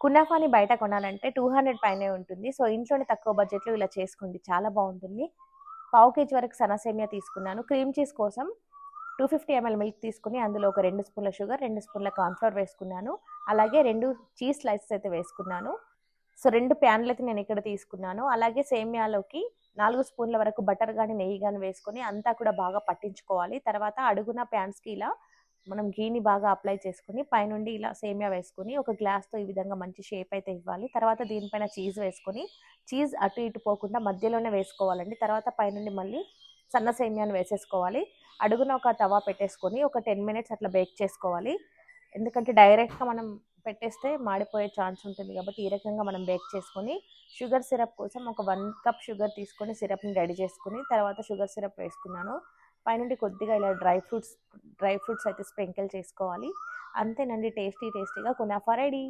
కునాఫాని బయట కొనాలంటే 200 పైనే ఉంటుంది. సో, ఇంట్లోనే తక్కువ బడ్జెట్‌లో ఇలా చేసుకోండి. చాలా బావుంటుంది. పావు కేజీ వరకు సన్న సేమియా తీసుకున్నాను. క్రీమ్ చీజ్ కోసం 250 ఎంఎల్ మిల్క్ తీసుకొని అందులో ఒక 2 స్పూన్ల షుగర్, 2 స్పూన్ల కార్న్‌ఫ్లోర్ వేసుకున్నాను. అలాగే 2 చీజ్ స్లైసెస్ అయితే వేసుకున్నాను. సో, 2 ప్యాన్‌లయితే నేనిక్కడ తీసుకున్నాను. అలాగే సేమియాలోకి 4 స్పూన్ల వరకు బటర్ గాని, నెయ్యి గాని వేసుకొని అంతా కూడా బాగా పట్టించుకోవాలి. తర్వాత అడుగున ప్యాన్స్‌కి ఇలా మనం ఘీని బాగా అప్లై చేసుకొని పైనుండి ఇలా సేమియా వేసుకొని ఒక గ్లాస్‌తో ఈ విధంగా మంచి షేప్ అయితే ఇవ్వాలి. తర్వాత దీనిపైన చీజ్ వేసుకొని చీజ్ అటు ఇటు పోకుండా మధ్యలోనే వేసుకోవాలండి. తర్వాత పైనుండి మళ్ళీ సన్న సేమియాను వేసేసుకోవాలి. అడుగున ఒక తవా పెట్టేసుకొని ఒక 10 మినిట్స్ అట్లా బేక్ చేసుకోవాలి. ఎందుకంటే డైరెక్ట్‌గా మనం పెట్టేస్తే మాడిపోయే ఛాన్స్ ఉంటుంది కాబట్టి ఈ రకంగా మనం బేక్ చేసుకొని షుగర్ సిరప్ కోసం ఒక 1 కప్ షుగర్ తీసుకొని సిరప్‌ని రెడీ చేసుకొని తర్వాత షుగర్ సిరప్ వేసుకున్నాను. పైనుండి కొద్దిగా ఇలా డ్రై ఫ్రూట్స్ అయితే స్ప్రింకిల్ చేసుకోవాలి. అంతేనండి టేస్టీగా కునాఫా రెడీ.